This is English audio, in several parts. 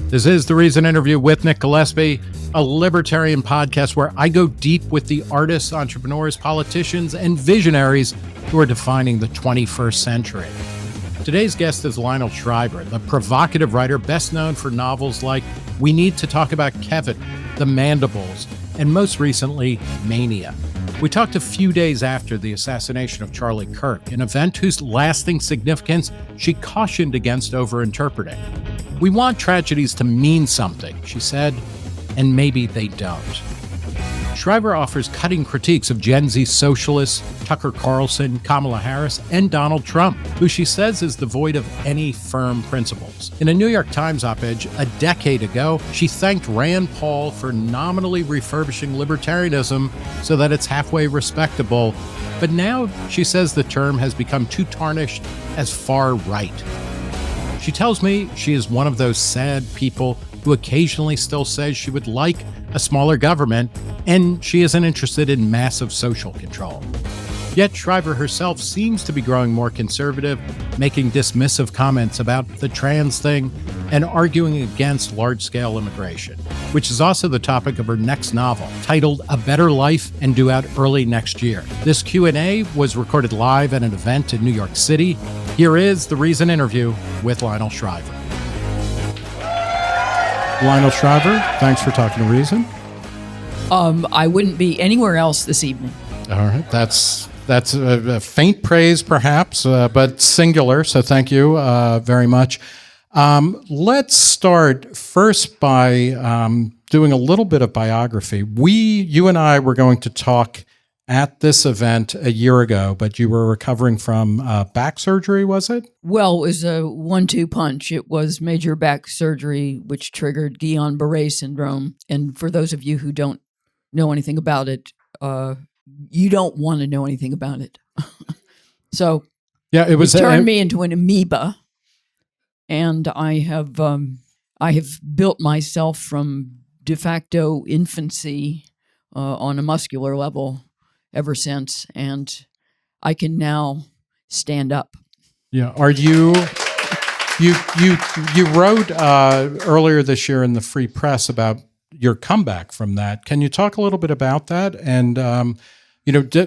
This is The Reason Interview with Nick Gillespie, a libertarian podcast where I go deep with the artists, entrepreneurs, politicians, and visionaries who are defining the 21st century. Today's guest is Lionel Shriver, the provocative writer best known for novels like We Need to Talk About Kevin, The Mandibles, and most recently, Mania. We talked a few days after the assassination of Charlie Kirk, an event whose lasting significance she cautioned against overinterpreting. We want tragedies to mean something, she said, and maybe they don't. Shriver offers cutting critiques of Gen Z socialists, Tucker Carlson, Kamala Harris, and Donald Trump, who she says is devoid of any firm principles. In a New York Times op-ed a decade ago, she thanked Rand Paul for nominally refurbishing libertarianism so that it's halfway respectable, but now she says the term has become too tarnished as far right. She tells me she is one of those sad people who occasionally still says she would like a smaller government, and she isn't interested in massive social control. Yet Shriver herself seems to be growing more conservative, making dismissive comments about the trans thing and arguing against large-scale immigration, which is also the topic of her next novel, titled A Better Life and due out early next year. This Q&A was recorded live at an event in New York City. Here is The Reason Interview with Lionel Shriver. Lionel Shriver, thanks for talking to Reason. I wouldn't be anywhere else this evening. All right, that's a faint praise, perhaps, but singular. So thank you very much. Let's start first by doing a little bit of biography. You and I were going to talk at this event a year ago, but you were recovering from back surgery, was it? Well, it was a 1-2 punch. It was major back surgery, which triggered Guillain-Barré syndrome. And for those of you who don't know anything about it, you don't want to know anything about it. So yeah, it turned me into an amoeba. And I have built myself from de facto infancy on a muscular level ever since, and I can now stand up. Yeah. Are you wrote earlier this year in the Free Press about your comeback from that. Can you talk a little bit about that? And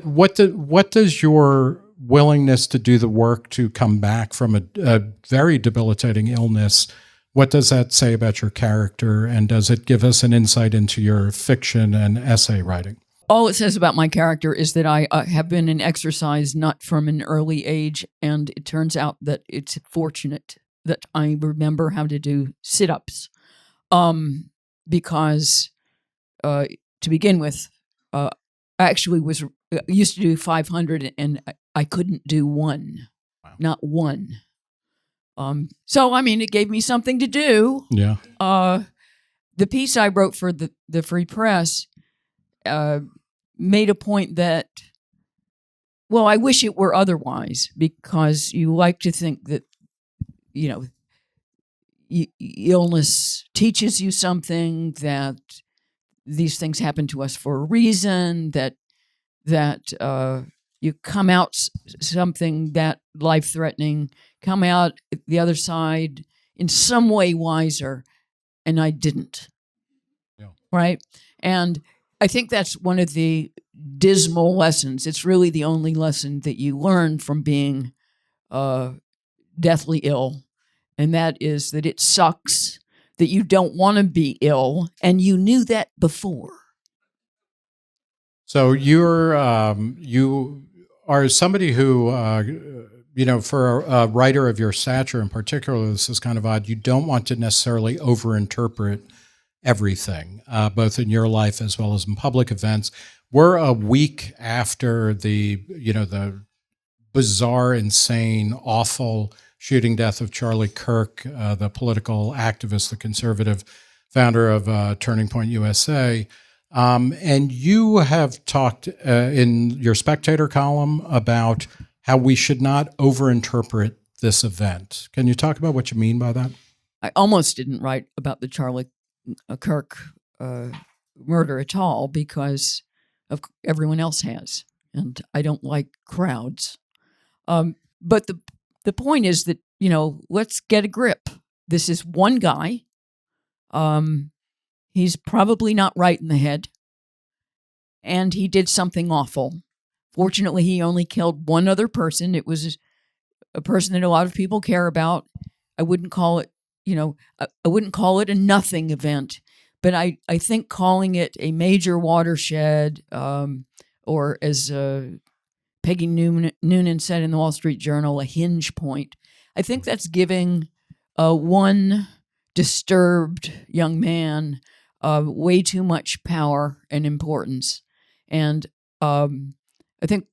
what does your willingness to do the work to come back from a very debilitating illness, what does that say about your character, and does it give us an insight into your fiction and essay writing? All it says about my character is that I have been in exercise nut from an early age, and it turns out that it's fortunate that I remember how to do sit-ups, because to begin with, I actually used to do 500, and I couldn't do one, wow. Not one. So, I mean, it gave me something to do. Yeah. The piece I wrote for the Free Press made a point that, well, I wish it were otherwise, because you like to think that, illness teaches you something, that these things happen to us for a reason, that you come out something that life-threatening, come out the other side in some way wiser, and I didn't. Yeah. Right? And I think that's one of the dismal lessons. It's really the only lesson that you learn from being deathly ill, and that is that it sucks, that you don't want to be ill, and you knew that before. So you are somebody who, for a writer of your stature in particular, this is kind of odd. You don't want to necessarily overinterpret everything, both in your life as well as in public events. We're a week after the bizarre, insane, awful shooting death of Charlie Kirk, the political activist, the conservative founder of Turning Point USA. And you have talked in your Spectator column about how we should not overinterpret this event. Can you talk about what you mean by that? I almost didn't write about the Charlie Kirk murder at all because of everyone else has, and I don't like crowds. But the point is that, let's get a grip. This is one guy He's probably not right in the head, and he did something awful. Fortunately, he only killed one other person. It was a person that a lot of people care about. I wouldn't call it, I wouldn't call it a nothing event, but I think calling it a major watershed, or as Peggy Noonan said in the Wall Street Journal, a hinge point. I think that's giving one disturbed young man way too much power and importance. And I think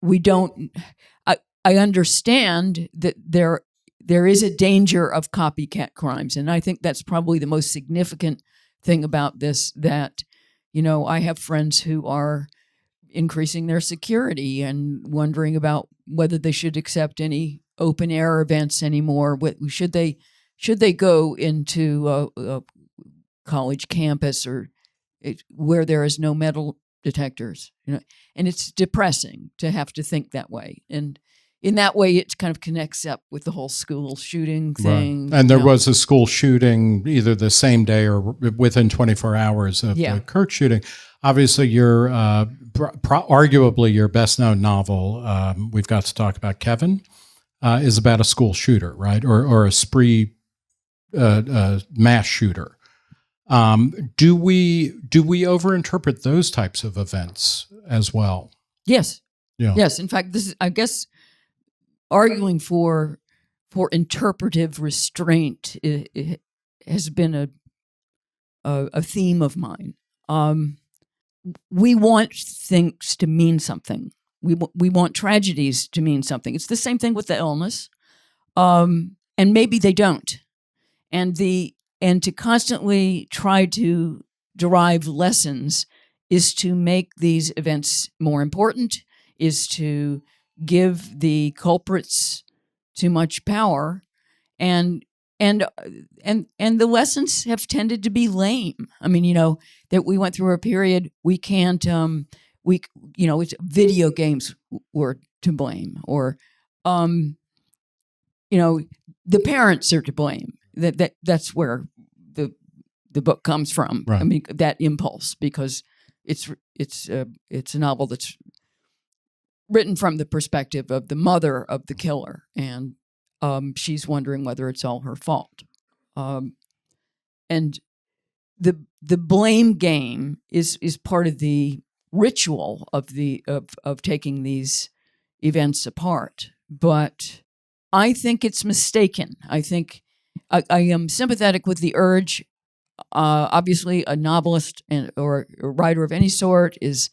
we don't. I understand that there is a danger of copycat crimes, and I think that's probably the most significant thing about this. That I have friends who are increasing their security and wondering about whether they should accept any open air events anymore. Should they go into a college campus or where there is no metal detectors? And it's depressing to have to think that way. And in that way, it kind of connects up with the whole school shooting thing. Right. And there was a school shooting either the same day or within 24 hours of the Kirk shooting. Obviously, your arguably your best-known novel, we've got to talk about Kevin, is about a school shooter, right? Or a spree mass shooter. Do we overinterpret those types of events as well? Yes. Yeah. Yes. In fact, this is, I guess, arguing for interpretive restraint has been a theme of mine. We want things to mean something. We want tragedies to mean something. It's the same thing with the illness, and maybe they don't. And to constantly try to derive lessons is to make these events more important, is to give the culprits too much power, and the lessons have tended to be lame. I mean, that we went through a period we can't it's video games were to blame, or the parents are to blame. That's where the book comes from. Right. I mean, that impulse, because it's a novel that's written from the perspective of the mother of the killer, and she's wondering whether it's all her fault. And the blame game is part of the ritual of taking these events apart. But I think it's mistaken. I think I am sympathetic with the urge. Obviously, a novelist or a writer of any sort is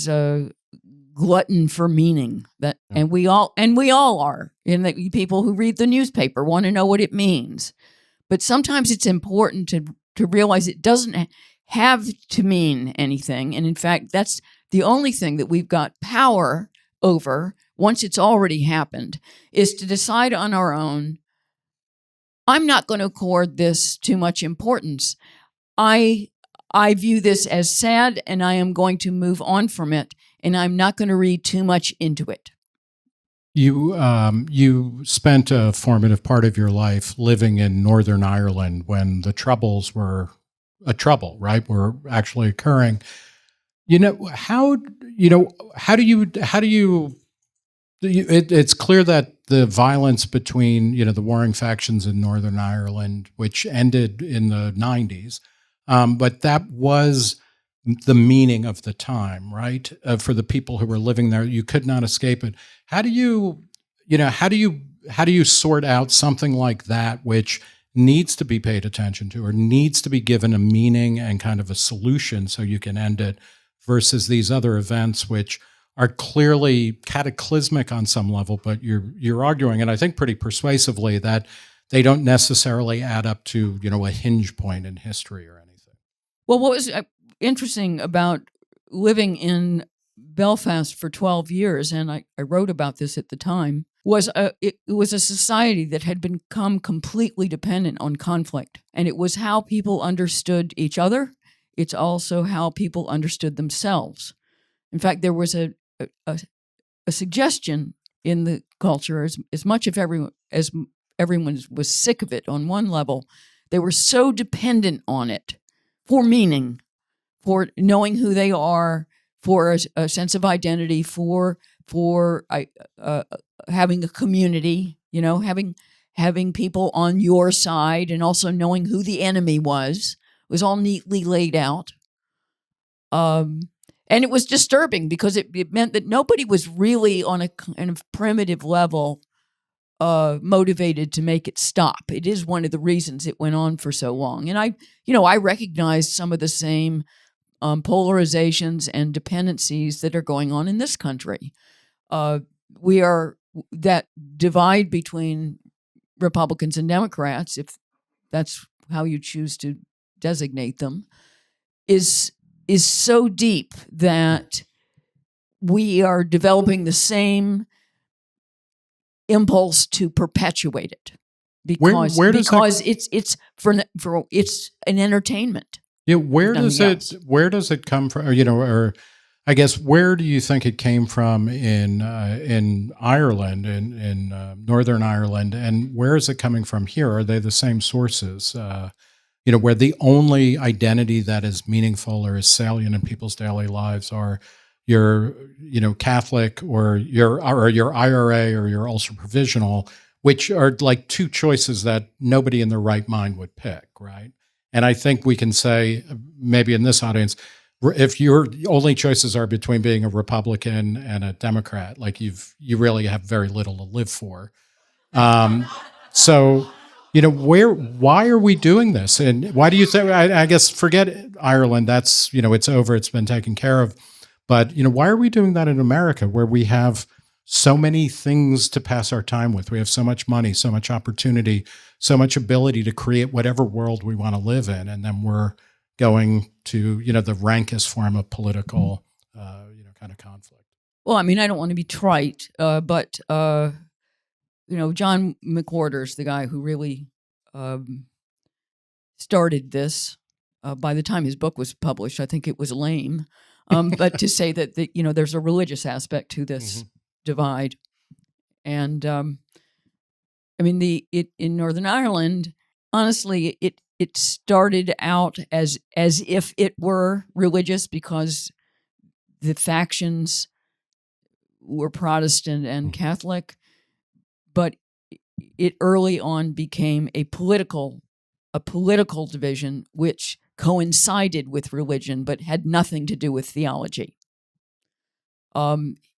a glutton for meaning. And we all are. And that people who read the newspaper want to know what it means. But sometimes it's important to realize it doesn't have to mean anything. And in fact, that's the only thing that we've got power over once it's already happened, is to decide on our own, I'm not going to accord this too much importance. I view this as sad, and I am going to move on from it, and I'm not going to read too much into it. You spent a formative part of your life living in Northern Ireland when the Troubles were right? Were actually occurring. How do you it's clear that the violence between, the warring factions in Northern Ireland, which ended in the 90s, but that was the meaning of the time, right? For the people who were living there, you could not escape it. How do you sort out something like that, which needs to be paid attention to, or needs to be given a meaning and kind of a solution so you can end it, versus these other events which are clearly cataclysmic on some level, but you're arguing, and I think pretty persuasively, that they don't necessarily add up to a hinge point in history or anything. Well, what was interesting about living in Belfast for 12 years, and I wrote about this at the time, was it was a society that had become completely dependent on conflict, and it was how people understood each other. It's also how people understood themselves. In fact, there was a suggestion in the culture, as much as everyone was sick of it on one level, They were so dependent on it for meaning, for knowing who they are, for a sense of identity, for having a community, having people on your side, and also knowing who the enemy was. It was all neatly laid out. And it was disturbing because it meant that nobody was really on a kind of primitive level motivated to make it stop. It is one of the reasons it went on for so long. And I recognized some of the same polarizations and dependencies that are going on in this country. That divide between Republicans and Democrats, if that's how you choose to designate them, is so deep that we are developing the same impulse to perpetuate it because it's an entertainment. Yeah, where does it come from? Or I guess where do you think it came from in Ireland, in Northern Ireland, and where is it coming from here? Are they the same sources? Where the only identity that is meaningful or is salient in people's daily lives are your, Catholic or your IRA or your ultra provisional, which are like two choices that nobody in their right mind would pick, right? And I think we can say, maybe in this audience, if your only choices are between being a Republican and a Democrat, like you really have very little to live for. So, why are we doing this? And why do you think, I guess, forget Ireland, that's, it's over, it's been taken care of. But, why are we doing that in America where we have so many things to pass our time with? We have so much money, so much opportunity, so much ability to create whatever world we want to live in. And then we're going to, the rankest form of political, kind of conflict. Well, I mean, I don't want to be trite, but John McWhorter's the guy who really started this. By the time his book was published, I think it was lame. But to say that there's a religious aspect to this divide, and in Northern Ireland, honestly, it started out as if it were religious because the factions were Protestant and Catholic, but it early on became a political division which coincided with religion but had nothing to do with theology.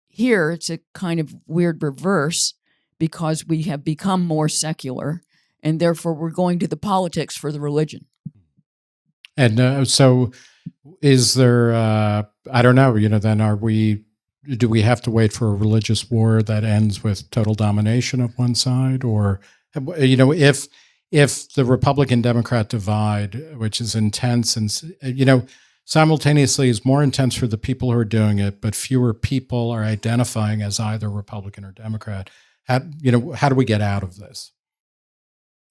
Here, it's a kind of weird reverse because we have become more secular, and therefore we're going to the politics for the religion. And so is there, I don't know, then do we have to wait for a religious war that ends with total domination of one side? Or, if the Republican-Democrat divide, which is intense and, simultaneously is more intense for the people who are doing it, but fewer people are identifying as either Republican or Democrat, how do we get out of this?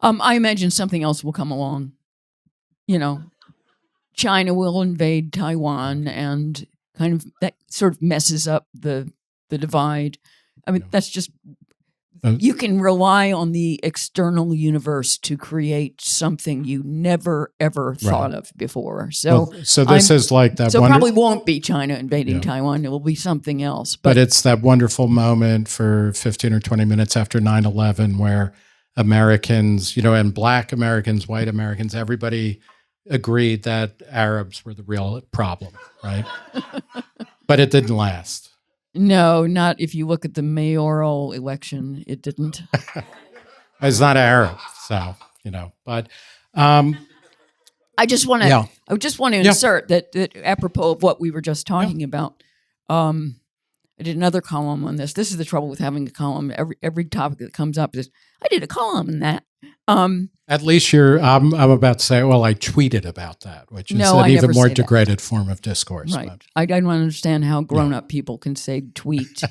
I imagine something else will come along. China will invade Taiwan, and kind of that sort of messes up the divide. I mean, that's just, you can rely on the external universe to create something you never, ever thought of before. So this is like that. So probably won't be China invading Taiwan. It will be something else. But it's that wonderful moment for 15 or 20 minutes after 9/11 where Americans, and Black Americans, white Americans, everybody agreed that Arabs were the real problem, right? But it didn't last. No, not if you look at the mayoral election. It didn't. It's not Arab, so But I just want to insert that apropos of what we were just talking about. I did another column on this. This is the trouble with having a column. Every topic that comes up is, I did a column on that. At least I'm about to say, well, I tweeted about that, which is an even more degraded form of discourse. Right. I don't understand how grown-up people can say tweet.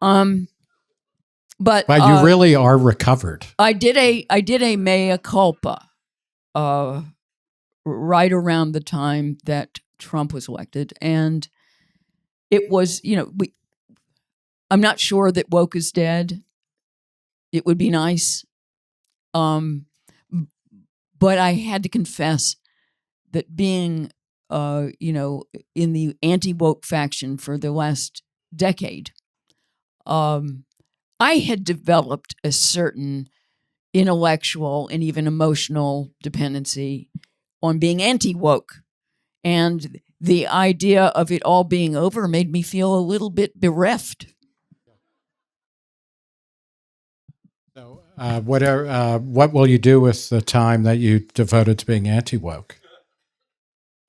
But you really are recovered. I did a mea culpa right around the time that Trump was elected, and it was, I'm not sure that woke is dead. It would be nice. but I had to confess that being, in the anti-woke faction for the last decade, I had developed a certain intellectual and even emotional dependency on being anti-woke. And the idea of it all being over made me feel a little bit bereft. So, what will you do with the time that you devoted to being anti-woke?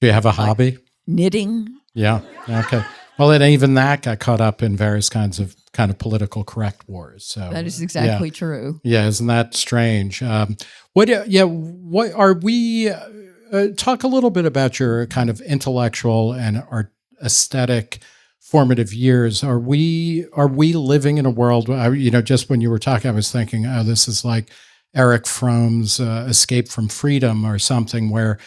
Do you have a hobby? Knitting. Yeah. Okay. Well, and even that got caught up in various kinds of political correct wars. So That is exactly true. Yeah, isn't that strange? What are we? Talk a little bit about your kind of intellectual and art aesthetic formative years. Are we living in a world? Just when you were talking, I was thinking, oh, this is like Eric Fromm's Escape from Freedom or something, where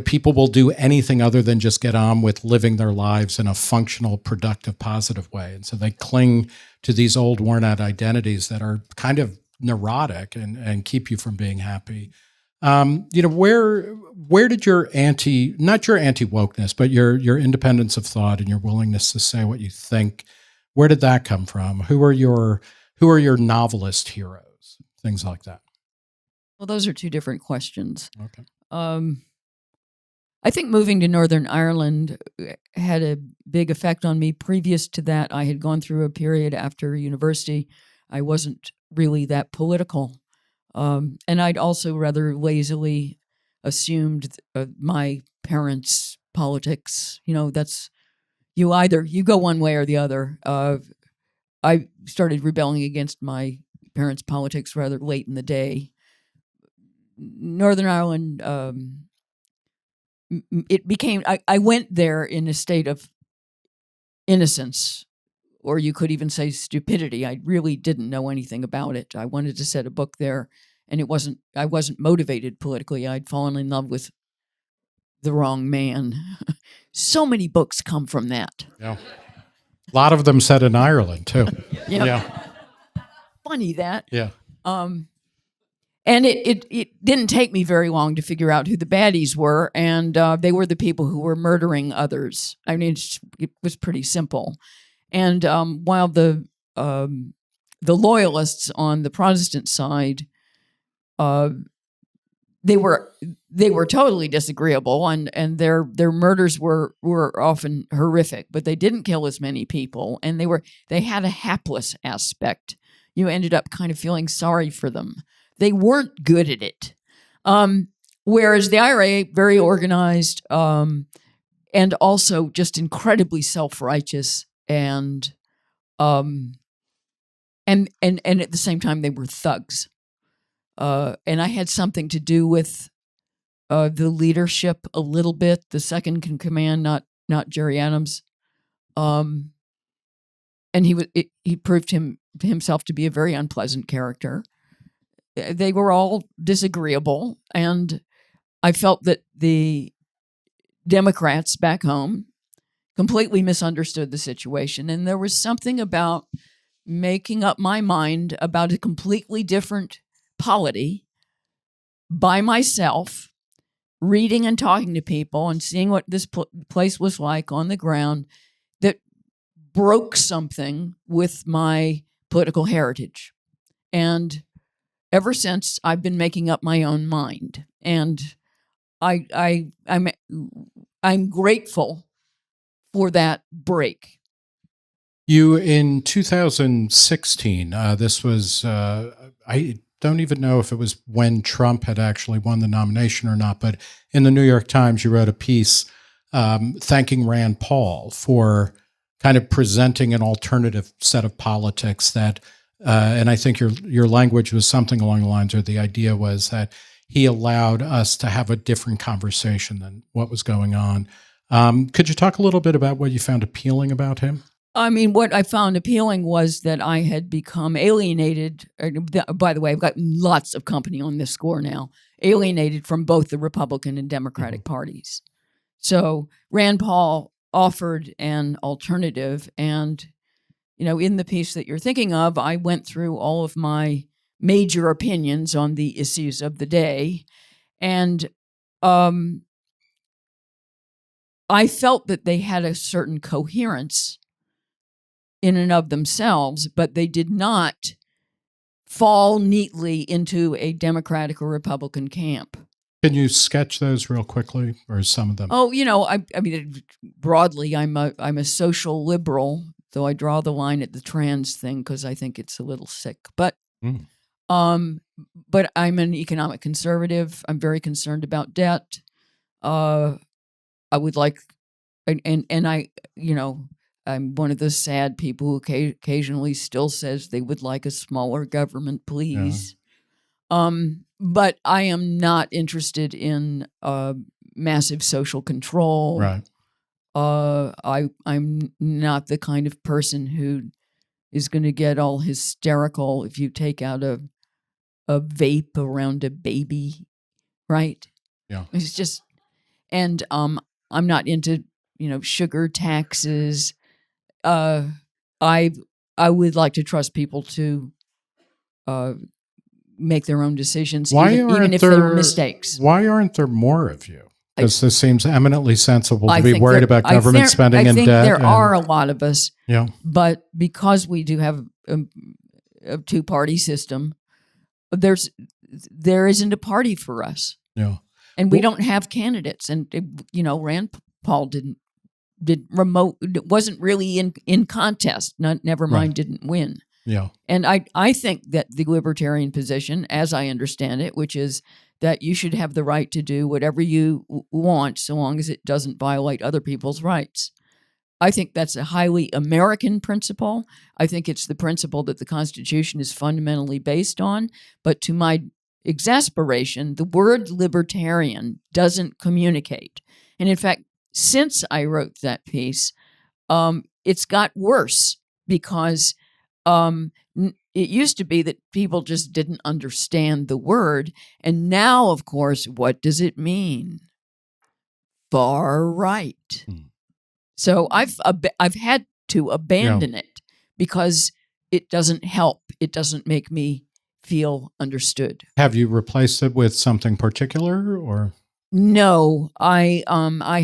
people will do anything other than just get on with living their lives in a functional, productive, positive way. And so they cling to these old, worn out identities that are kind of neurotic and keep you from being happy. Where did your not your anti-wokeness, but your independence of thought and your willingness to say what you think, where did that come from? Who are your novelist heroes? Things like that. Well, those are two different questions. Okay. I think moving to Northern Ireland had a big effect on me. Previous to that, I had gone through a period after university. I wasn't really that political. And I'd also rather lazily assumed my parents' politics. That's you go one way or the other. I started rebelling against my parents' politics rather late in the day. Northern Ireland, it became, I went there in a state of innocence, or you could even say stupidity. I really didn't know anything about it. I wanted to set a book there, and I wasn't motivated politically. I'd fallen in love with the wrong man. So many books come from that. Yeah. A lot of them set in Ireland too. Yep. Yeah. Funny that. Yeah. And it didn't take me very long to figure out who the baddies were, and they were the people who were murdering others. I mean, it was pretty simple. And while the loyalists on the Protestant side, they were totally disagreeable, and their murders were often horrific, but they didn't kill as many people, and they had a hapless aspect. You ended up kind of feeling sorry for them. They weren't good at it. Whereas the IRA, very organized, and also just incredibly self-righteous, and at the same time they were thugs. And I had something to do with the leadership a little bit, the second in command, not Jerry Adams. And he proved himself to be a very unpleasant character. They were all disagreeable, and I felt that the Democrats back home completely misunderstood the situation, and there was something about making up my mind about a completely different polity by myself, reading and talking to people and seeing what this place was like on the ground, that broke something with my political heritage. And ever since, I've been making up my own mind, and I'm grateful for that break. You, in 2016, this was, I don't even know if it was when Trump had actually won the nomination or not, but in the New York Times, you wrote a piece thanking Rand Paul for kind of presenting an alternative set of politics that, and I think your language was something along the lines, or the idea was that he allowed us to have a different conversation than what was going on. Could you talk a little bit about what you found appealing about him? I mean, what I found appealing was that I had become alienated. By the way, I've got lots of company on this score now, alienated from both the Republican and Democratic parties. So Rand Paul offered an alternative, and in the piece that you're thinking of, I went through all of my major opinions on the issues of the day, And I felt that they had a certain coherence in and of themselves, but they did not fall neatly into a Democratic or Republican camp. Can you sketch those real quickly, or some of them? Oh, I mean, broadly, I'm a social liberal, though I draw the line at the trans thing because I think it's a little sick. But I'm an economic conservative. I'm very concerned about debt. I would like, and I, I'm one of the sad people who occasionally still says they would like a smaller government, please. Yeah. But I am not interested in massive social control. Right. I'm not the kind of person who is going to get all hysterical if you take out a vape around a baby, right? Yeah. It's just, and I'm not into sugar taxes. I would like to trust people to make their own decisions, even if they're mistakes. Why aren't there more of you? Because this seems eminently sensible to be worried about government spending and debt. There are a lot of us. Yeah. But because we do have a two-party system, there isn't a party for us. Yeah. And we don't have candidates. And, Rand Paul wasn't really in contest. Never mind, didn't win. Yeah. And I think that the libertarian position, as I understand it, which is that you should have the right to do whatever you want so long as it doesn't violate other people's rights. I think that's a highly American principle. I think it's the principle that the Constitution is fundamentally based on. But to my exasperation, the word libertarian doesn't communicate. And in fact, since I wrote that piece, it's got worse because it used to be that people just didn't understand the word. And now, of course, what does it mean? Far right. So I've had to abandon it because it doesn't help. It doesn't make me feel understood. Have you replaced it with something particular, or? No, I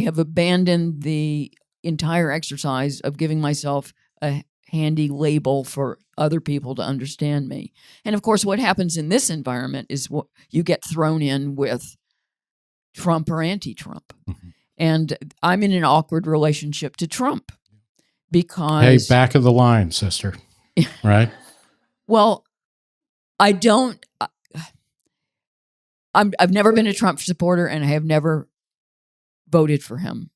have abandoned the entire exercise of giving myself a handy label for other people to understand me. And of course, what happens in this environment is what you get thrown in with Trump or anti-Trump. Mm-hmm. And I'm in an awkward relationship to Trump because... Hey, back of the line, sister. Right? Well, I don't... I've never been a Trump supporter, and I have never voted for him.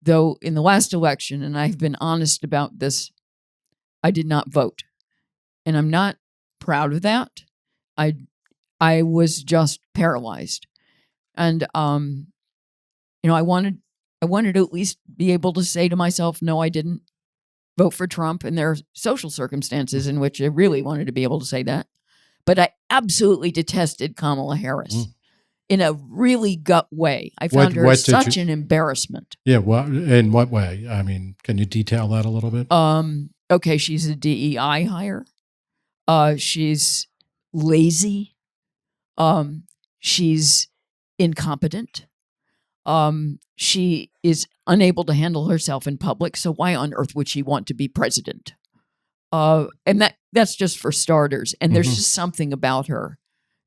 Though in the last election, and I've been honest about this, I did not vote. And I'm not proud of that. I was just paralyzed. And I wanted to at least be able to say to myself, no, I didn't vote for Trump. And there are social circumstances in which I really wanted to be able to say that. But I absolutely detested Kamala Harris in a really gut way. I found her such an embarrassment. Yeah, well, in what way? I mean, can you detail that a little bit? Okay, she's a DEI hire. She's lazy. She's incompetent. She is unable to handle herself in public. So why on earth would she want to be president? And that's just for starters. And there's just something about her.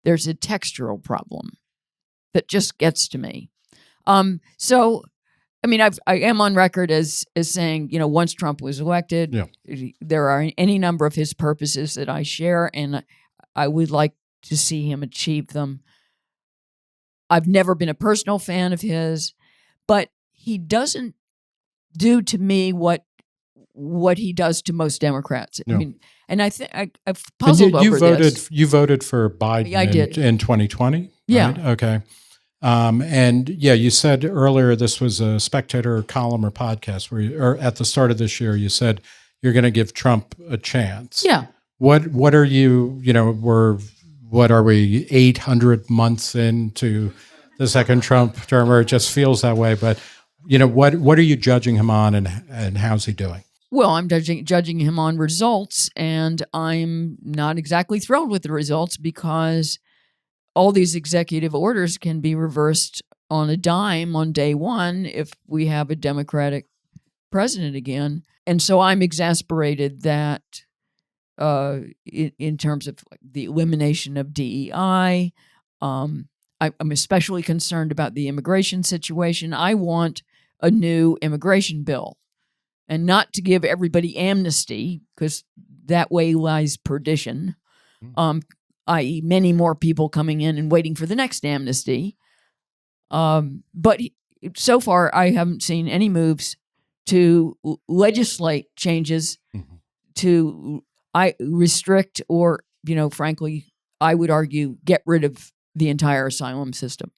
There's a textural problem that just gets to me. So, I mean, I am on record as saying, once Trump was elected, there are any number of his purposes that I share, and I would like to see him achieve them. I've never been a personal fan of his, but he doesn't do to me what he does to most Democrats. I mean, and I think I've puzzled over this. You voted for Biden in 2020? Yeah. Right? Okay. And you said earlier this was a Spectator column or podcast or at the start of this year, you said you're going to give Trump a chance. Yeah. What are you, what are we, 800 months into the second Trump term, or it just feels that way? But, what are you judging him on and how's he doing? Well, I'm judging him on results, and I'm not exactly thrilled with the results because all these executive orders can be reversed on a dime on day one if we have a Democratic president again. And so I'm exasperated that in terms of the elimination of DEI, I'm especially concerned about the immigration situation. I want a new immigration bill, and not to give everybody amnesty, because that way lies perdition, i.e. many more people coming in and waiting for the next amnesty. But so far, I haven't seen any moves to legislate changes to restrict or, frankly, I would argue, get rid of the entire asylum system.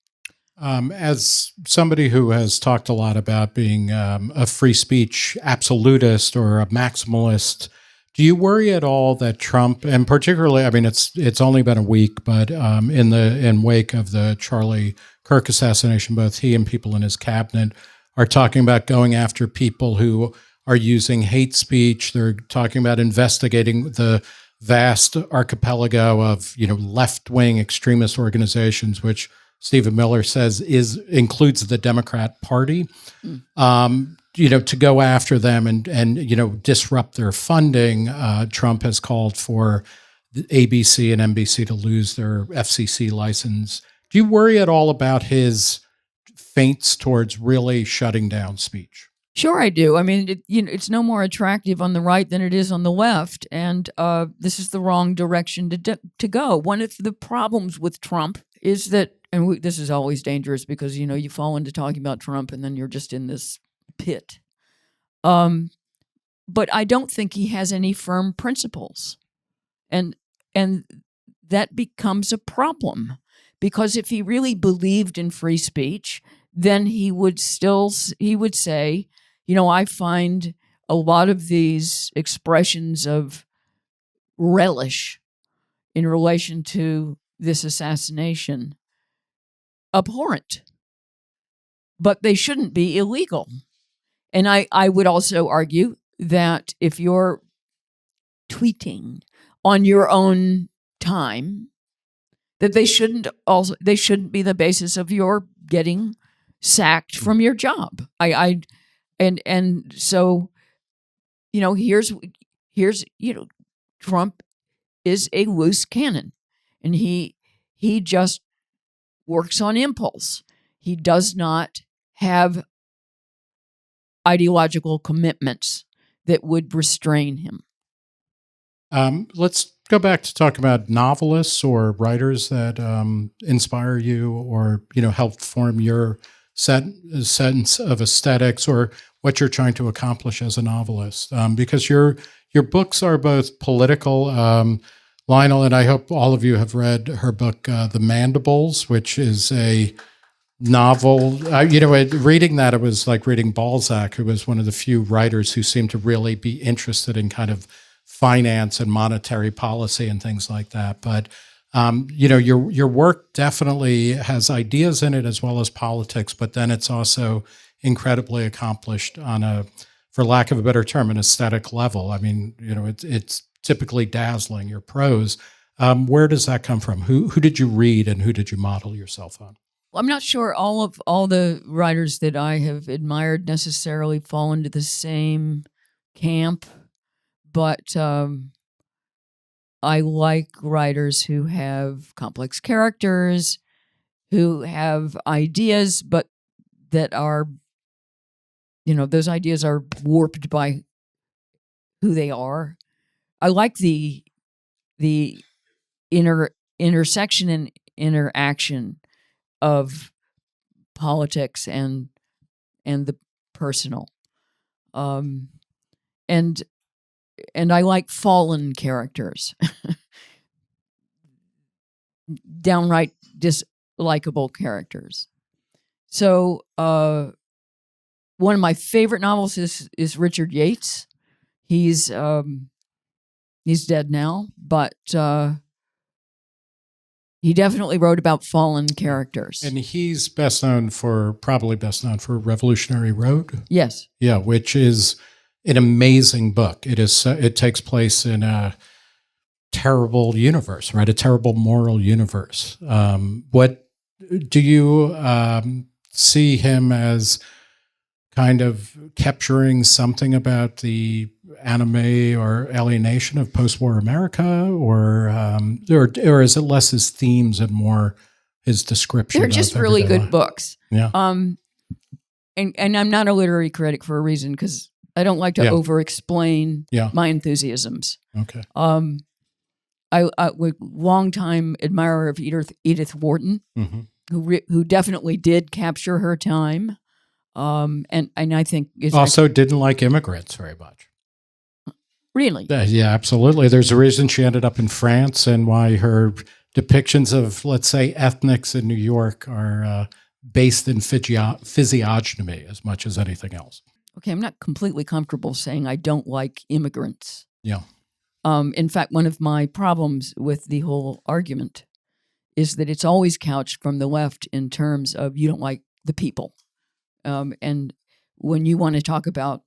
As somebody who has talked a lot about being a free speech absolutist or a maximalist, do you worry at all that Trump, and particularly, I mean, it's only been a week, but in wake of the Charlie Kirk assassination, both he and people in his cabinet are talking about going after people who are using hate speech. They're talking about investigating the vast archipelago of left-wing extremist organizations, which Stephen Miller says includes the Democrat Party. To go after them and disrupt their funding. Trump has called for the ABC and NBC to lose their FCC license. Do you worry at all about his feints towards really shutting down speech? Sure, I do. I mean, it's no more attractive on the right than it is on the left, and this is the wrong direction to go. One of the problems with Trump is that, and this is always dangerous because you fall into talking about Trump and then you're just in this pit. But I don't think he has any firm principles, and that becomes a problem, because if he really believed in free speech, then he would say, I find a lot of these expressions of relish in relation to this assassination abhorrent, but they shouldn't be illegal. And I would also argue that if you're tweeting on your own time, that they shouldn't be the basis of your getting sacked from your job. So here's Trump is a loose cannon, and he just works on impulse. He does not have ideological commitments that would restrain him. Let's go back to talk about novelists or writers that inspire you or help form your sense of aesthetics or what you're trying to accomplish as a novelist. Because your books are both political. Lionel, and I hope all of you have read her book, The Mandibles, which is a novel. Reading that, it was like reading Balzac, who was one of the few writers who seemed to really be interested in kind of finance and monetary policy and things like that. But your work definitely has ideas in it as well as politics, but then it's also incredibly accomplished on a, for lack of a better term, an aesthetic level. I mean, it's typically dazzling, your prose. Where does that come from? Who did you read and who did you model yourself on? I'm not sure all the writers that I have admired necessarily fall into the same camp, but I like writers who have complex characters, who have ideas, but that are, those ideas are warped by who they are. I like the intersection and interaction of politics and the personal, and I like fallen characters, downright dislikable characters. So one of my favorite novels is Richard Yates. He's dead now, but he definitely wrote about fallen characters. And he's probably best known for Revolutionary Road. Yes. Yeah, which is an amazing book. It takes place in terrible universe, right? A terrible moral universe. What do you see him as kind of capturing something about the anime or alienation of post-war America, or is it less his themes and more his description? They're just of really everyday good life? books. Yeah. And I'm not a literary critic for a reason, because I don't like to Yeah. over-explain Yeah. my enthusiasms. Okay. I was a longtime admirer of Edith Wharton, Mm-hmm. who definitely did capture her time, and I think is Also didn't like immigrants very much. really. Yeah, absolutely. There's a reason she ended up in France, and why her depictions of, let's say, ethnics in New York are based in physiognomy as much as anything else. Okay, I'm not completely comfortable saying I don't like immigrants. Yeah. In fact, one of my problems with the whole argument is that it's always couched from the left in terms of you don't like the people. And when you want to talk about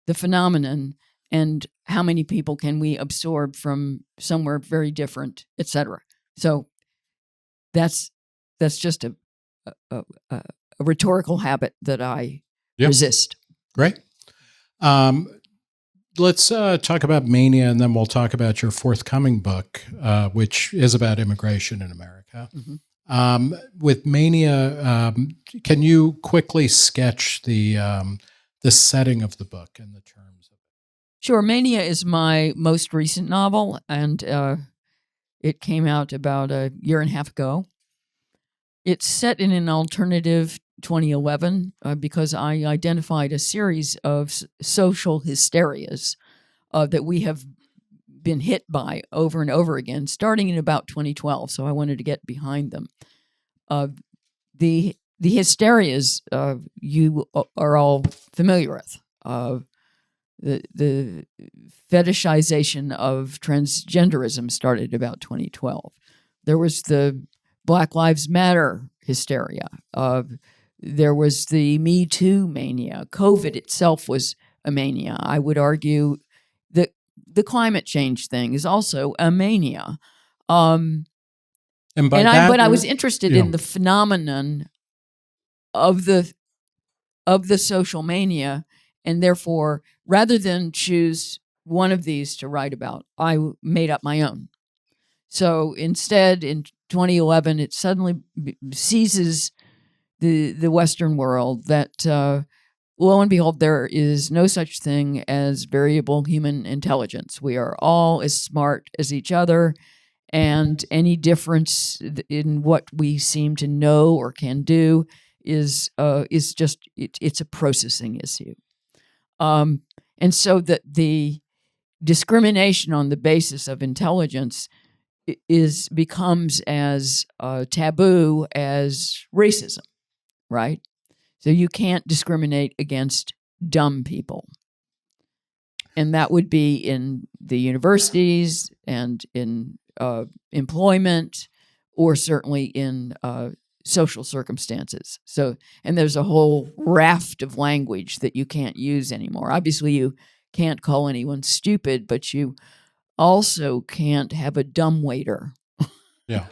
the phenomenon and how many people can we absorb from somewhere very different, et cetera. So that's just a rhetorical habit that I resist. Great. Let's talk about Mania, and then we'll talk about your forthcoming book, which is about immigration in America. Mm-hmm. With Mania, can you quickly sketch the setting of the book and the terms of it? Sure. Mania is my most recent novel, and it came out about a year and a half ago. It's set in an alternative 2011 because I identified a series of social hysterias that we have been hit by over and over again, starting in about 2012. So I wanted to get behind them. The hysterias you are all familiar with. The fetishization of transgenderism started about 2012. There was the Black Lives Matter hysteria. There was the Me Too mania. COVID itself was a mania. I would argue that the climate change thing is also a mania. But I was interested in the phenomenon of the social mania, and therefore, rather than choose one of these to write about, I made up my own. So instead, in 2011, it suddenly seizes the Western world that, lo and behold, there is no such thing as variable human intelligence. We are all as smart as each other, and any difference in what we seem to know or can do is just it's a processing issue. And so that the discrimination on the basis of intelligence becomes as taboo as racism, right? So you can't discriminate against dumb people. And that would be in the universities and in employment, or certainly in social circumstances. So, and there's a whole raft of language that you can't use anymore. Obviously, you can't call anyone stupid, but you also can't have a dumbwaiter. Yeah.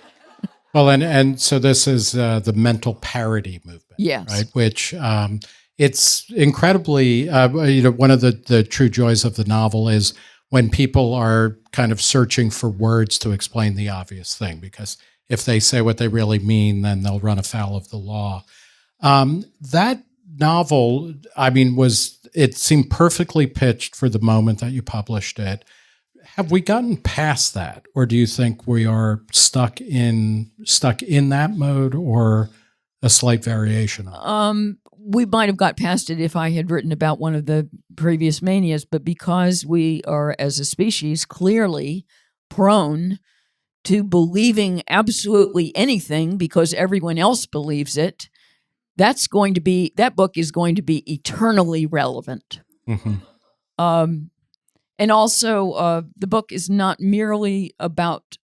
Well, and so this is the mental parity movement, yes, right? Which it's incredibly, one of the true joys of the novel is when people are kind of searching for words to explain the obvious thing, because if they say what they really mean, then they'll run afoul of the law. That novel, I mean, it seemed perfectly pitched for the moment that you published it. Have we gotten past that, or do you think we are stuck in that mode, or a slight variation of it? We might have got past it if I had written about one of the previous manias, but because we are, as a species, clearly prone to believing absolutely anything because everyone else believes it, that book is going to be eternally relevant. Mm-hmm. And also, the book is not merely about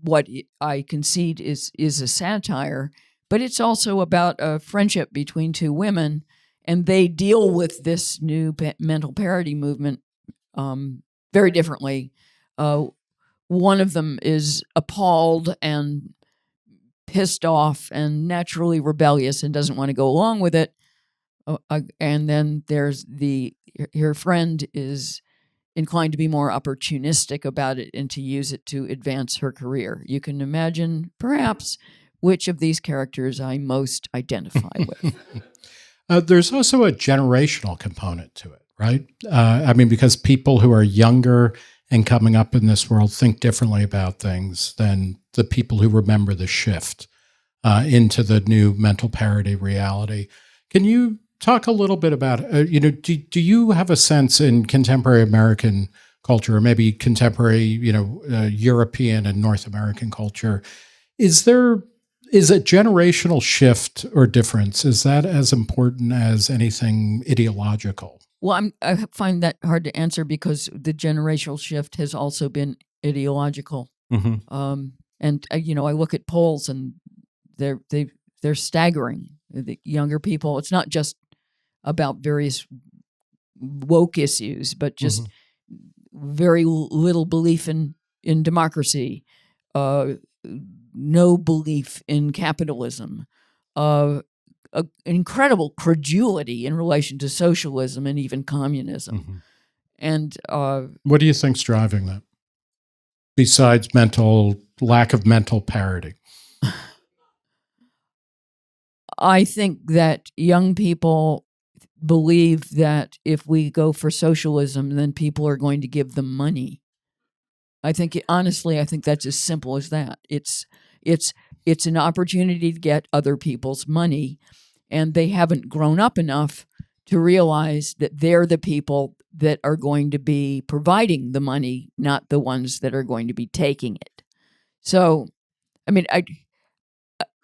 what I concede is a satire, but it's also about a friendship between two women, and they deal with this new mental parity movement very differently. one of them is appalled and pissed off and naturally rebellious and doesn't want to go along with it. And then there's her friend is inclined to be more opportunistic about it and to use it to advance her career. You can imagine, perhaps, which of these characters I most identify with. There's also a generational component to it, right? I mean, because people who are younger and coming up in this world think differently about things than the people who remember the shift into the new mental parity reality. Can you talk a little bit about, do you have a sense in contemporary American culture, or maybe contemporary, European and North American culture, is a generational shift or difference, is that as important as anything ideological? Well, I find that hard to answer because the generational shift has also been ideological. Mm-hmm. And I look at polls and they're staggering. The younger people, it's not just about various woke issues, but just very little belief in democracy, no belief in capitalism, an incredible credulity in relation to socialism and even communism. Mm-hmm. And what do you think's driving that? Besides lack of mental parity? I think that young people believe that if we go for socialism, then people are going to give them money. Honestly, I think that's as simple as that. It's an opportunity to get other people's money, and they haven't grown up enough to realize that they're the people that are going to be providing the money, not the ones that are going to be taking it. So, I mean,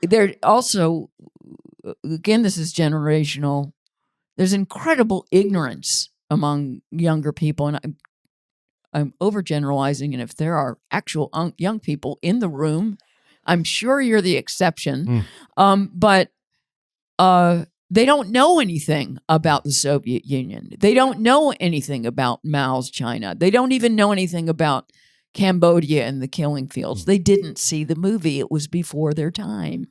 there also, again, this is generational. There's incredible ignorance among younger people, and I'm overgeneralizing. And if there are actual young people in the room, I'm sure you're the exception. But they don't know anything about the Soviet Union. They don't know anything about Mao's China. They don't even know anything about Cambodia and the killing fields. They didn't see the movie. It was before their time.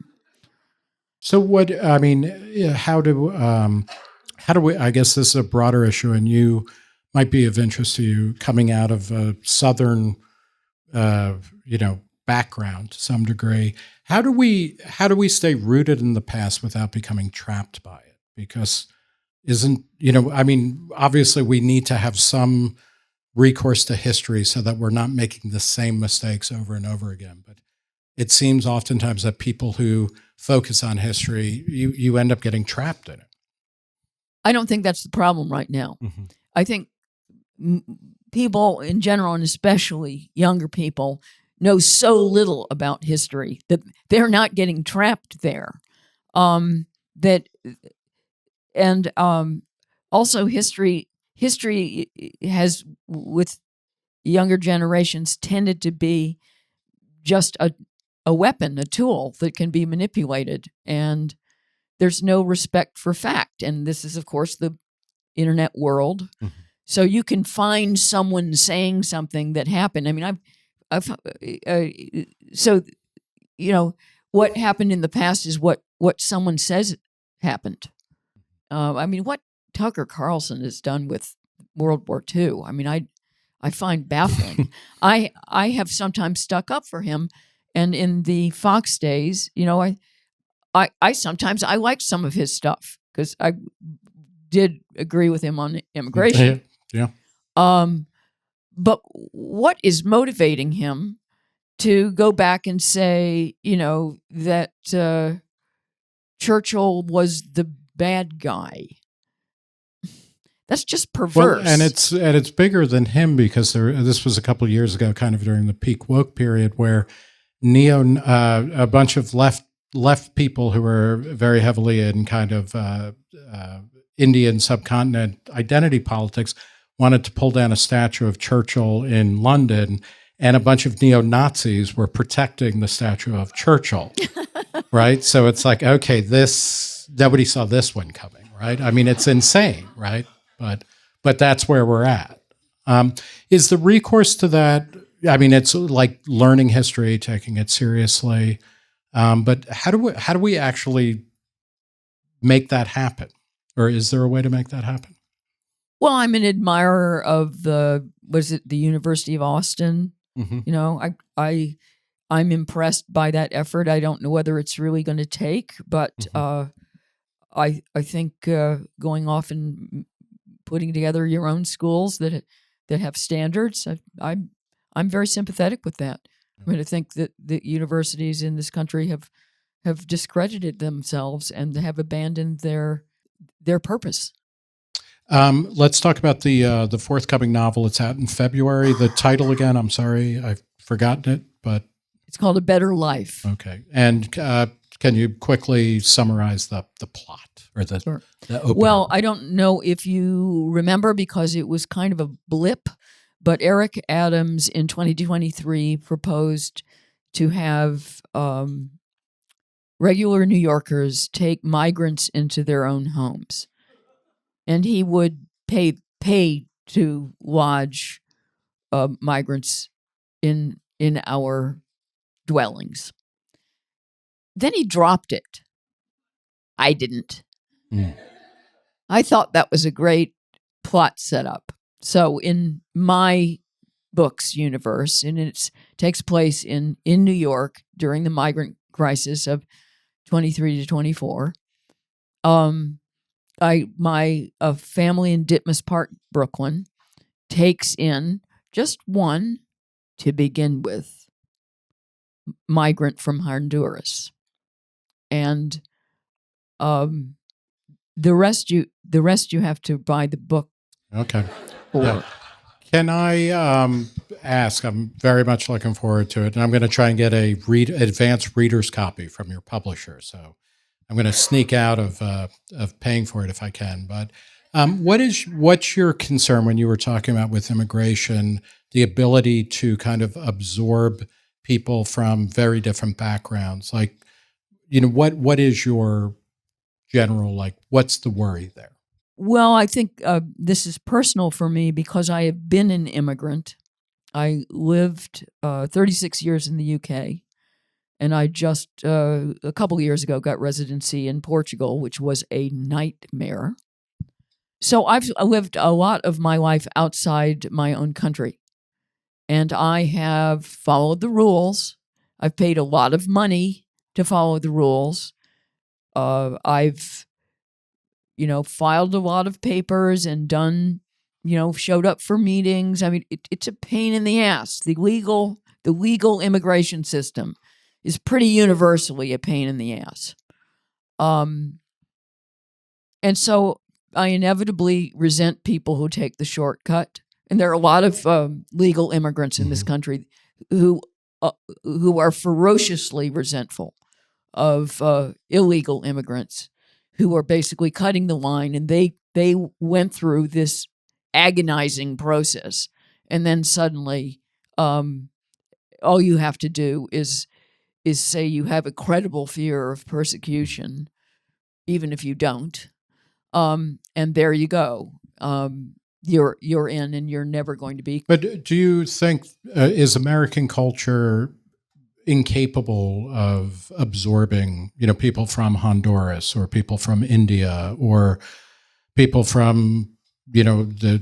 So how do we, I guess this is a broader issue, and you might be of interest to you, coming out of a Southern, background to some degree. How do we stay rooted in the past without becoming trapped by it? Because obviously we need to have some recourse to history so that we're not making the same mistakes over and over again. But it seems oftentimes that people who focus on history, you end up getting trapped in it. I don't think that's the problem right now. Mm-hmm. I think people in general, and especially younger people, know so little about history that they're not getting trapped there. Also history has, with younger generations, tended to be just a weapon, a tool that can be manipulated, and there's no respect for fact. And this is, of course, the internet world. Mm-hmm. So you can find someone saying something that happened. I mean, what happened in the past is what someone says happened. What Tucker Carlson has done with World War II, I find baffling. I have sometimes stuck up for him, and in the Fox days, I sometimes liked some of his stuff because I did agree with him on immigration. Yeah. But what is motivating him to go back and say, that Churchill was the bad guy? That's just perverse. Well, and it's bigger than him, because this was a couple of years ago, kind of during the peak woke period, where a bunch of left people who were very heavily in kind of Indian subcontinent identity politics wanted to pull down a statue of Churchill in London, and a bunch of neo-Nazis were protecting the statue of Churchill, right? So it's like, okay, nobody saw this one coming, right? I mean, it's insane, right? But that's where we're at. Is the recourse to that, I mean, it's like learning history, taking it seriously. But how do we actually make that happen? Or is there a way to make that happen? Well, I'm an admirer of the University of Austin. Mm-hmm. You know, I'm impressed by that effort. I don't know whether it's really going to take, but I think going off and putting together your own schools that have standards, I'm very sympathetic with that. I mean, I think that the universities in this country have discredited themselves and have abandoned their purpose. Let's talk about the forthcoming novel. It's out in February. The title again, I'm sorry, I've forgotten it, but it's called A Better Life. Okay. And can you quickly summarize the plot or the opening? Well, I don't know if you remember because it was kind of a blip, but Eric Adams in 2023 proposed to have regular New Yorkers take migrants into their own homes. And he would pay to lodge migrants in our dwellings. Then he dropped it. I didn't. I thought that was a great plot setup. So in my book's universe, and it takes place in New York during the migrant crisis of 23 to 24. My family in Ditmas Park, Brooklyn, takes in just one, to begin with, migrant from Honduras, and the rest you have to buy the book. Okay. Yeah. Can I ask? I'm very much looking forward to it, and I'm going to try and get a advanced reader's copy from your publisher. So I'm going to sneak out of paying for it if I can. But what's your concern when you were talking about with immigration, the ability to kind of absorb people from very different backgrounds? Like, what is your general, like, what's the worry there? Well, I think this is personal for me because I have been an immigrant. I lived 36 years in the UK, and I just a couple of years ago got residency in Portugal, which was a nightmare. So I've lived a lot of my life outside my own country, and I have followed the rules. I've paid a lot of money to follow the rules. I've filed a lot of papers and done, showed up for meetings. I mean, it's a pain in the ass. The legal immigration system is pretty universally a pain in the ass. And so I inevitably resent people who take the shortcut. And there are a lot of legal immigrants in this country who are ferociously resentful of illegal immigrants who are basically cutting the line, and they went through this agonizing process, and then suddenly, all you have to do is say you have a credible fear of persecution, even if you don't, and there you go. You're in, and you're never going to be. But do you think is American culture incapable of absorbing, people from Honduras or people from India or people from, the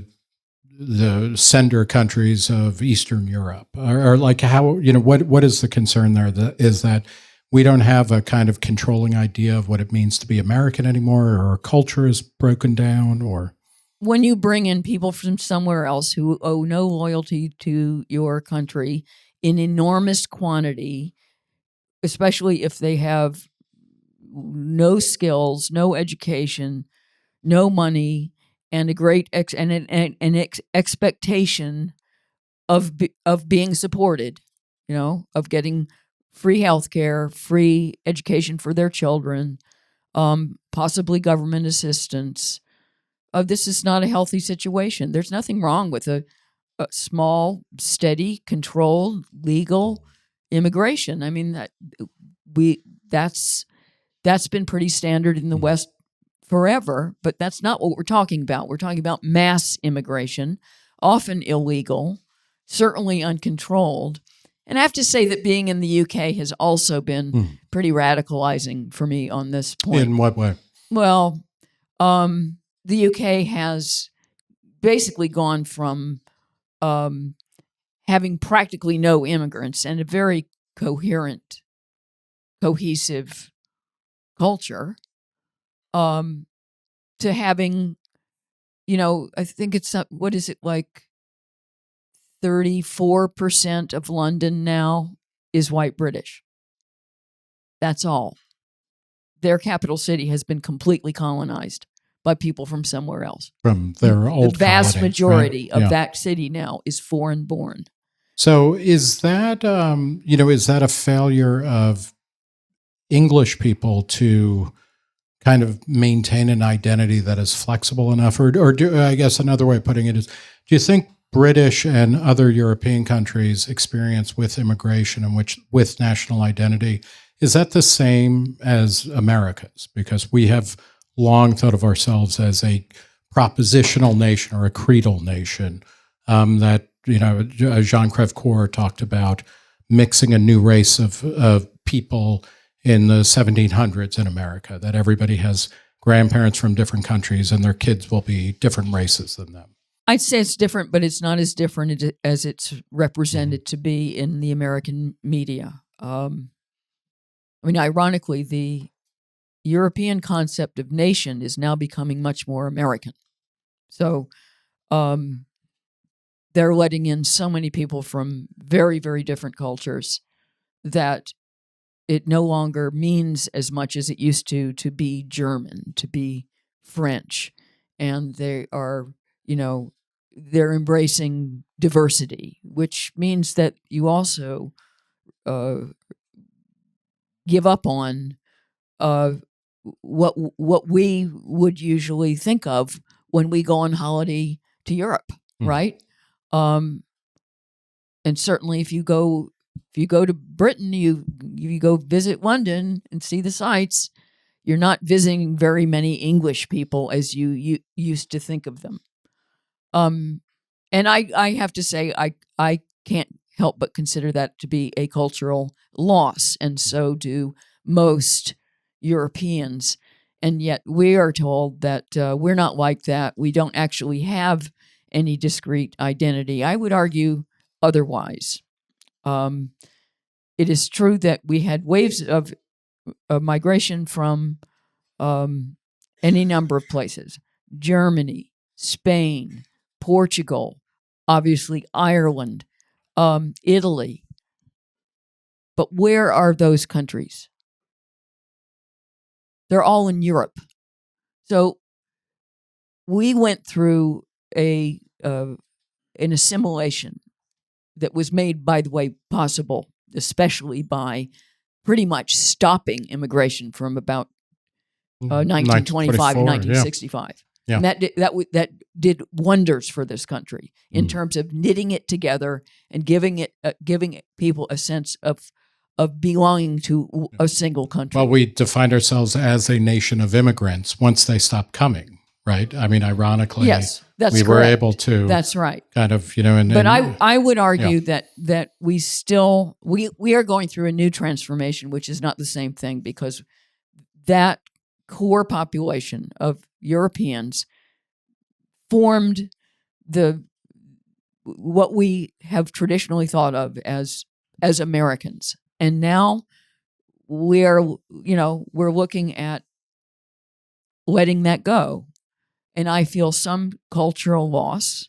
sender countries of Eastern Europe, or like how, what is the concern there? Is that we don't have a kind of controlling idea of what it means to be American anymore, or our culture is broken down, or? When you bring in people from somewhere else who owe no loyalty to your country in enormous quantity, especially if they have no skills, no education, no money, and a great expectation of being supported, of getting free health care, free education for their children, possibly government assistance. This is not a healthy situation. There's nothing wrong with a small, steady, controlled, legal immigration. I mean, that's been pretty standard in the West forever, but that's not what we're talking about. We're talking about mass immigration, often illegal, certainly uncontrolled. And I have to say that being in the UK has also been pretty radicalizing for me on this point. In what way? Well, the UK has basically gone from having practically no immigrants and a very coherent, cohesive culture to having, I think it's, what is it, like 34% of London now is white British. That's all. Their capital city has been completely colonized by people from somewhere else. From their old The vast colonies, majority right? of that city now is foreign born. So is that, is that a failure of English people to kind of maintain an identity that is flexible enough? Or I guess another way of putting it is, do you think British and other European countries experience with immigration and with national identity, is that the same as America's? Because we have long thought of ourselves as a propositional nation or a creedal nation that, Jean Crèvecoeur talked about mixing a new race of people in the 1700s in America, that everybody has grandparents from different countries and their kids will be different races than them. I'd say it's different, but it's not as different as it's represented to be in the American media. Ironically, the European concept of nation is now becoming much more American. So they're letting in so many people from very, very different cultures that it no longer means as much as it used to be German, to be French. And they are, they're embracing diversity, which means that you also give up on what we would usually think of when we go on holiday to Europe, right? And certainly, if you go to Britain, you go visit London and see the sights. You're not visiting very many English people as you used to think of them. And I have to say, I can't help but consider that to be a cultural loss, and so do most Europeans. And yet we are told that we're not like that. We don't actually have any discrete identity. I would argue otherwise. It is true that we had waves of migration from any number of places: Germany, Spain, Portugal, obviously Ireland, Italy. But where are those countries? They're all in Europe. So we went through an assimilation that was made, by the way, possible, especially by pretty much stopping immigration from about 1925 and 1965. Yeah. And that did wonders for this country in terms of knitting it together and giving people a sense of belonging to a single country. Well, we defined ourselves as a nation of immigrants once they stopped coming, right? I mean, ironically, yes, that's we correct. were able to. That's right. Kind of, But I would argue that we still we are going through a new transformation, which is not the same thing, because that core population of Europeans formed what we have traditionally thought of as Americans. And now we're looking at letting that go. And I feel some cultural loss.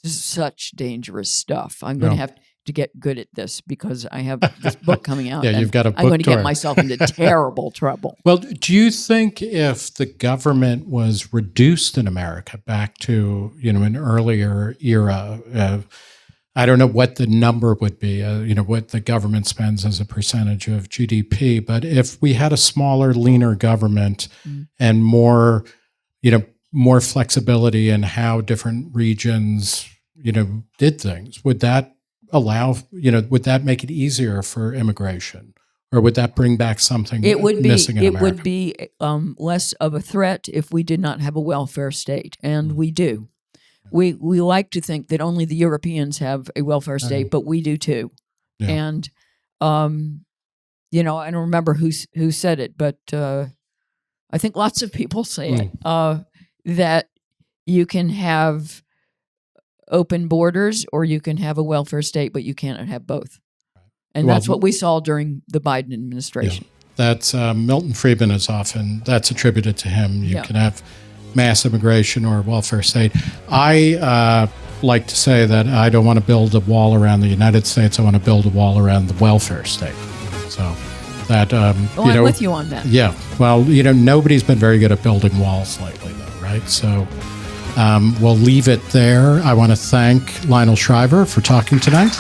This is such dangerous stuff. I'm going to have to get good at this because I have this book coming out. Yeah, you've got a book I'm going to tour. get myself into terrible trouble. Well, do you think if the government was reduced in America back to, an earlier era of, I don't know what the number would be, what the government spends as a percentage of GDP, but if we had a smaller, leaner government and more flexibility in how different regions, did things, would that would that make it easier for immigration? Or would that bring back something missing in America? It would be less of a threat if we did not have a welfare state, and we do. We like to think that only the Europeans have a welfare state, but we do too. Yeah. And I don't remember who said it, but I think lots of people say it, that you can have open borders or you can have a welfare state, but you cannot have both. And that's what we saw during the Biden administration. Yeah. That's Milton Friedman that's attributed to him. You can have mass immigration or a welfare state. I like to say that I don't want to build a wall around the United States. I want to build a wall around the welfare state. So that, I'm with you on that. Yeah. Well, nobody's been very good at building walls lately, though, right? So we'll leave it there. I want to thank Lionel Shriver for talking tonight.